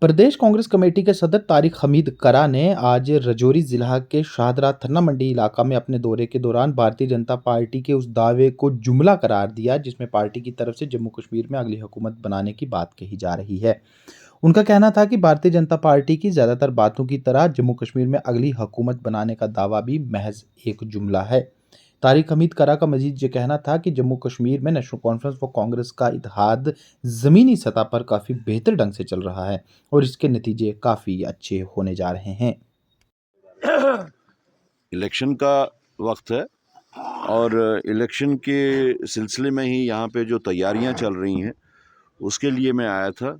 प्रदेश Congress committee के सदर तारिक हमीद करा ने आज राजौरी जिला के शाहदरा थन्ना मंडी इलाका में अपने दौरे के दौरान भारतीय जनता पार्टी के उस दावे को जुमला करार दिया जिसमें पार्टी की तरफ से जम्मू कश्मीर में अगली हुकूमत बनाने की बात कही जा रही है। उनका कहना था कि भारतीय जनता पार्टी की ज्यादातर बातों की तरह जम्मू कश्मीर में अगली हुकूमत बनाने का दावा भी महज एक जुमला है। तारिक हमीद करा का मजीद ये कहना था कि जम्मू कश्मीर में नेशनल कॉन्फ्रेंस व कांग्रेस का इत्तेहाद ज़मीनी सतह पर काफ़ी बेहतर ढंग से चल रहा है और इसके नतीजे काफ़ी अच्छे होने जा रहे हैं। इलेक्शन का वक्त है और इलेक्शन के सिलसिले में ही यहाँ पे जो तैयारियाँ चल रही हैं उसके लिए मैं आया था।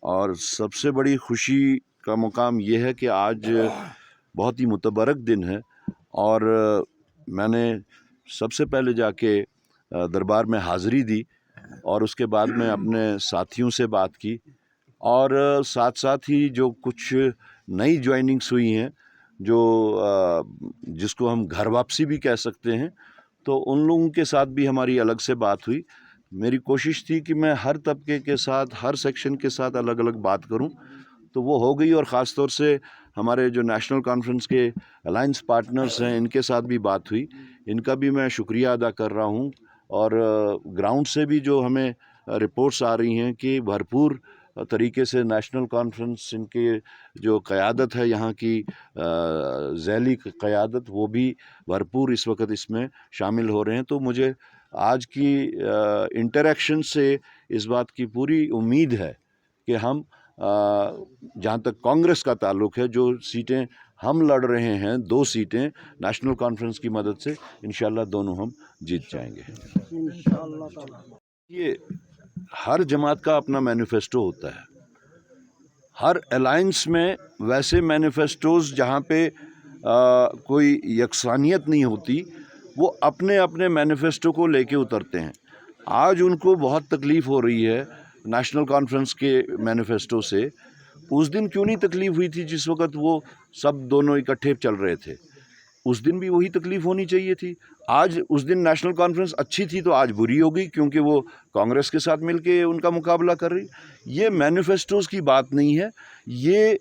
और सबसे बड़ी खुशी का मुकाम ये है कि आज बहुत ही मुतबरक दिन है और मैंने सबसे पहले जाके दरबार में हाज़िरी दी और उसके बाद में अपने साथियों से बात की और साथ साथ ही जो कुछ नई ज्वाइनिंग्स हुई हैं जो जिसको हम घर वापसी भी कह सकते हैं, तो उन लोगों के साथ भी हमारी अलग से बात हुई। मेरी कोशिश थी कि मैं हर तबके के साथ, हर सेक्शन के साथ अलग अलग बात करूं, तो वो हो गई। और ख़ास तौर से हमारे जो नेशनल कॉन्फ्रेंस के अलायंस पार्टनर्स हैं इनके साथ भी बात हुई। इनका भी मैं शुक्रिया अदा कर रहा हूं। और ग्राउंड से भी जो हमें रिपोर्ट्स आ रही हैं कि भरपूर तरीके से नेशनल कॉन्फ्रेंस इनके जो क़यादत है यहाँ की ज़ैली क़यादत, वो भी भरपूर इस वक्त इसमें शामिल हो रहे हैं। तो मुझे आज की इंटरेक्शन से इस बात की पूरी उम्मीद है कि हम जहाँ तक कांग्रेस का ताल्लुक़ है, जो सीटें हम लड़ रहे हैं 2 सीटें नेशनल कॉन्फ्रेंस की मदद से, इंशाल्लाह दोनों हम जीत जाएंगे। ये हर जमात का अपना मैनिफेस्टो होता है। हर अलायंस में वैसे मैनिफेस्टोज़ जहाँ पे कोई यकसानियत नहीं होती, वो अपने अपने मैनिफेस्टो को लेके उतरते हैं। आज उनको बहुत तकलीफ़ हो रही है नेशनल कॉन्फ्रेंस के मैनिफेस्टो से। उस दिन क्यों नहीं तकलीफ़ हुई थी जिस वक्त वो सब दोनों इकट्ठे चल रहे थे? उस दिन भी वही तकलीफ़ होनी चाहिए थी। आज उस दिन नेशनल कॉन्फ्रेंस अच्छी थी तो आज बुरी हो गई क्योंकि वो कांग्रेस के साथ मिलके उनका मुकाबला कर रही। ये मैनिफेस्टोज़ की बात नहीं है, ये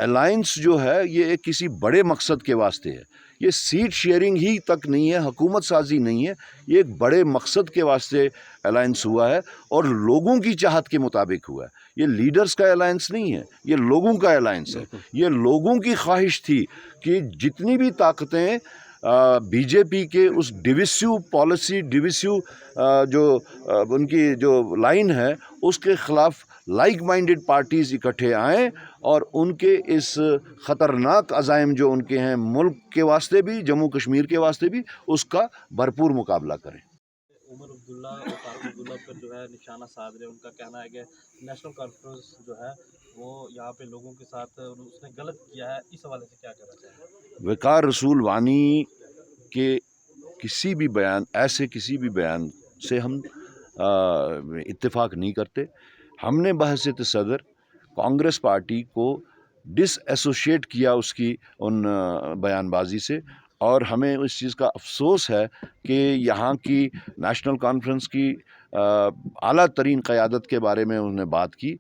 अलायंस जो है ये एक किसी बड़े मकसद के वास्ते है। ये सीट शेयरिंग ही तक नहीं है, हुकूमत साजी नहीं है, ये एक बड़े मकसद के वास्ते अलायंस हुआ है और लोगों की चाहत के मुताबिक हुआ है। ये लीडर्स का अलायंस नहीं है, ये लोगों का अलायंस है। ये लोगों की ख्वाहिश थी कि जितनी भी ताकतें बीजेपी के उस डिविसिव पॉलिसी, डिविसिव जो उनकी जो लाइन है उसके ख़िलाफ़ लाइक माइंडेड पार्टीज़ इकट्ठे आएँ और उनके इस ख़तरनाक अज़ाइम जो उनके हैं मुल्क के वास्ते भी, जम्मू कश्मीर के वास्ते भी, उसका भरपूर मुकाबला करें। उमर अब्दुल्ला और फारूक अब्दुल्ला पर जो है निशाना साध रहे हैं। उनका कहना है कि नेशनल कॉन्फ्रेंस जो है वो यहाँ पे लोगों के साथ उसने गलत किया है। इस हवाले से क्या कहना चाहिए? वक़ार रसूल वानी के किसी भी बयान, ऐसे किसी भी बयान से हम इत्तेफाक नहीं करते। हमने बहसीत सदर कांग्रेस पार्टी को डिसएसोशिएट किया उसकी उन बयानबाजी से, और हमें इस चीज़ का अफसोस है कि यहाँ की नेशनल कॉन्फ्रेंस की आला तरीन क़यादत के बारे में उन्होंने बात की।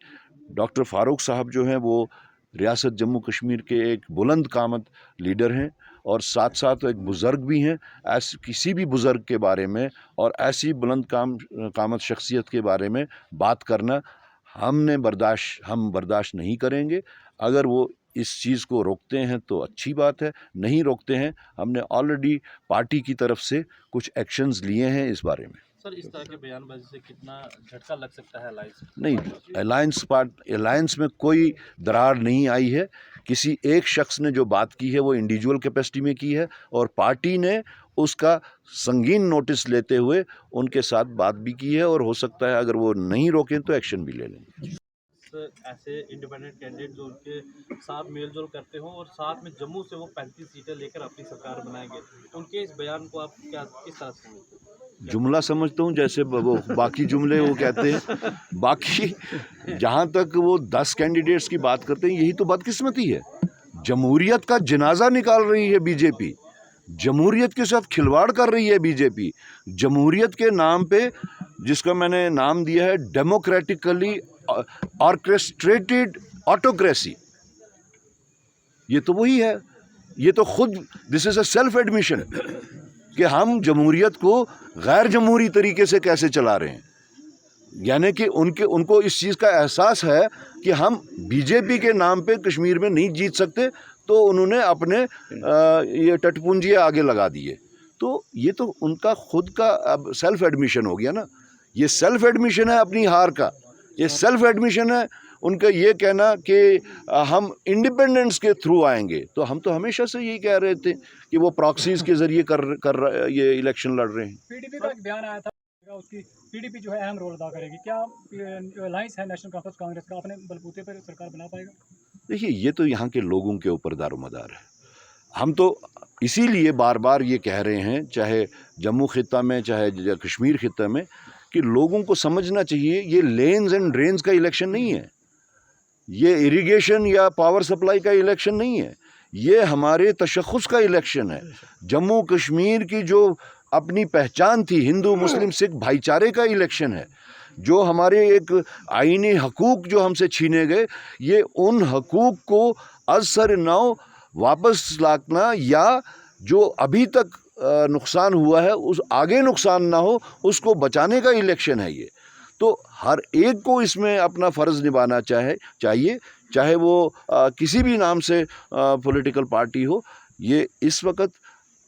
डॉक्टर फ़ारूक साहब जो हैं वो रियासत जम्मू कश्मीर के एक बुलंद कामत लीडर हैं और साथ साथ एक बुज़ुर्ग भी हैं। ऐसे किसी भी बुज़ुर्ग के बारे में और ऐसी बुलंद कामत शख्सियत के बारे में बात करना हम बर्दाश्त नहीं करेंगे। अगर वो इस चीज़ को रोकते हैं तो अच्छी बात है, नहीं रोकते हैं, हमने ऑलरेडी पार्टी की तरफ से कुछ एक्शंस लिए हैं इस बारे में। सर, इस तरह के बयानबाजी से कितना झटका लग सकता है अलायंस? नहीं, अलायंस में कोई दरार नहीं आई है। किसी एक शख्स ने जो बात की है वो इंडिविजुअल कैपेसिटी में की है और पार्टी ने उसका संगीन नोटिस लेते हुए उनके साथ बात भी की है और हो सकता है अगर वो नहीं रोकें तो एक्शन भी ले लेंगे। ऐसे इंडिपेंडेंट कैंडिडेट जो उनके साथ मेलजोल करते हों और साथ में जम्मू से वो 35 सीटें लेकर अपनी सरकार बनाएंगे, उनके इस बयान को आप किस तरह से समझते हैं? जुमला समझता हूँ, जैसे वो बाकी जुमले वो कहते हैं। बाकी जहाँ तक वो 10 कैंडिडेट्स की बात करते हैं, यही तो बदकिस्मती है। जमहूरियत का जनाजा निकाल रही है बीजेपी, जमहूरियत के साथ खिलवाड़ कर रही है बीजेपी। जमहूरियत के नाम पे, जिसका मैंने नाम दिया है डेमोक्रेटिकली ऑर्केस्ट्रेटेड ऑटोक्रेसी, ये तो वही है। ये तो खुद this is a self admission कि हम जमहूरियत को गैर जमहूरी तरीके से कैसे चला रहे हैं। यानी कि उनको इस चीज़ का एहसास है कि हम बीजेपी के नाम पे कश्मीर में नहीं जीत सकते, तो उन्होंने अपने ये टटपुंजिए आगे लगा दिए। तो ये तो उनका खुद का अब सेल्फ एडमिशन हो गया ना। ये सेल्फ एडमिशन है अपनी हार का, ये सेल्फ एडमिशन है उनका ये कहना कि हम इंडिपेंडेंस के थ्रू आएंगे। तो हम तो हमेशा से यही कह रहे थे कि वो प्रॉक्सीज के ज़रिए ये इलेक्शन लड़ रहे हैं। पीडीपी का एक बयान आया था, उसकी पीडीपी जो है अहम रोल अदा करेगी। क्या अलायंस है नेशनल कॉन्फ्रेंस कांग्रेस का, अपने बलबूते पर सरकार बना पाएगा? देखिए, ये तो यहाँ के लोगों के ऊपर दारोमदार है। हम तो इसीलिए बार बार ये कह रहे हैं, चाहे जम्मू खित्ता में चाहे कश्मीर खित्ता में, कि लोगों को समझना चाहिए ये लेन्स एंड ड्रेन्स का इलेक्शन नहीं है, ये इरिगेशन या पावर सप्लाई का इलेक्शन नहीं है, ये हमारे तशख़्ख़ुस का इलेक्शन है। जम्मू कश्मीर की जो अपनी पहचान थी हिंदू मुस्लिम सिख भाईचारे का इलेक्शन है। जो हमारे एक आईनी हकूक़ जो हमसे छीने गए, ये उन हकूक़ को अज़सर नौ वापस लाना, या जो अभी तक नुकसान हुआ है उस आगे नुकसान ना हो उसको बचाने का इलेक्शन है ये। तो हर एक को इसमें अपना फ़र्ज़ निभाना चाहिए, चाहे वो किसी भी नाम से पॉलिटिकल पार्टी हो। ये इस वक्त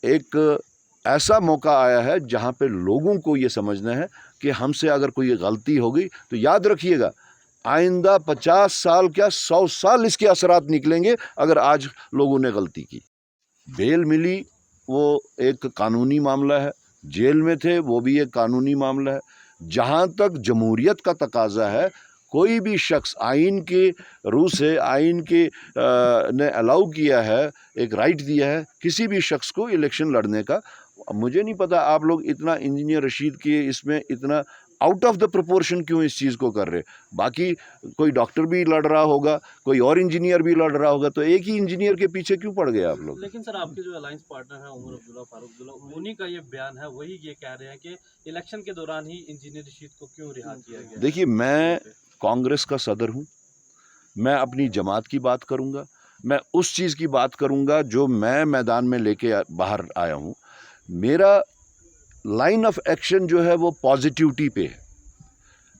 एक ऐसा मौका आया है जहाँ पे लोगों को ये समझना है कि हमसे अगर कोई गलती हो गई तो याद रखिएगा, आइंदा 50 साल क्या 100 साल इसके असरात निकलेंगे अगर आज लोगों ने गलती की। बेल मिली वो एक कानूनी मामला है, जेल में थे वो भी एक कानूनी मामला है। जहाँ तक जमहूरियत का तकाजा है, कोई भी शख्स आइन के रूह से आइन के ने अलाउ किया है, एक राइट दिया है किसी भी शख्स को इलेक्शन लड़ने का। मुझे नहीं पता आप लोग इतना इंजीनियर रशीद के इसमें इतना आउट ऑफ द प्रोपोर्शन क्यों इस चीज़ को कर रहे। बाकी कोई डॉक्टर भी लड़ रहा होगा, कोई और इंजीनियर भी लड़ रहा होगा, तो एक ही इंजीनियर के पीछे क्यों पड़ गए आप लोग? लेकिन सर, आपके जो अलायंस पार्टनर है उमर अब्दुल्ला फारूक अब्दुल्ला, उन्हीं का ये बयान है, वही ये कह रहे हैं कि इलेक्शन के दौरान ही इंजीनियर रशीद को क्यों रिहा किया गया। देखिए, मैं कांग्रेस का सदर हूँ, मैं अपनी जमात की बात करूँगा, मैं उस चीज़ की बात करूँगा जो मैं मैदान में लेके बाहर आया हूँ। मेरा लाइन ऑफ एक्शन जो है वो पॉजिटिविटी पे है।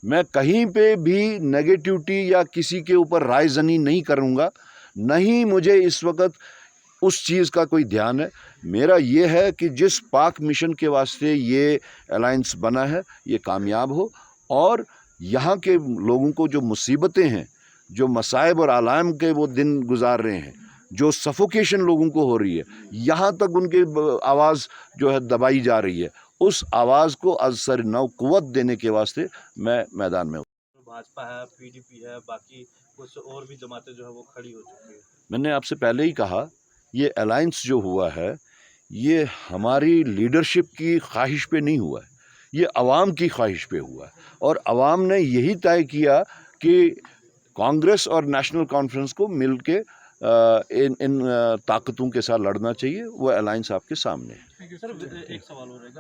मैं कहीं पे भी नेगेटिविटी या किसी के ऊपर रायज़नी नहीं करूँगा, नहीं मुझे इस वक्त उस चीज़ का कोई ध्यान है। मेरा ये है कि जिस पाक मिशन के वास्ते ये अलायंस बना है ये कामयाब हो, और यहाँ के लोगों को जो मुसीबतें हैं, जो मसाइब और आलाम के वो दिन गुजार रहे हैं, जो सफोकेशन लोगों को हो रही है, यहाँ तक उनकी आवाज़ जो है दबाई जा रही है, उस आवाज़ को अज़सर नौ क़ुव्वत देने के वास्ते मैं मैदान में हूँ। भाजपा है, पीडीपी है, बाकी कुछ और भी जमातें जो है वो खड़ी हो चुकी है। मैंने आपसे पहले ही कहा, ये अलायंस जो हुआ है ये हमारी लीडरशिप की ख्वाहिश पे नहीं हुआ है, ये अवाम की ख्वाहिश पे हुआ है। और अवाम ने यही तय किया कि कांग्रेस और नेशनल कॉन्फ्रेंस को मिल के इन ताकतों के साथ लड़ना चाहिए। वो अलायंस आपके सामने है। सर, एक सवाल हो रहेगा।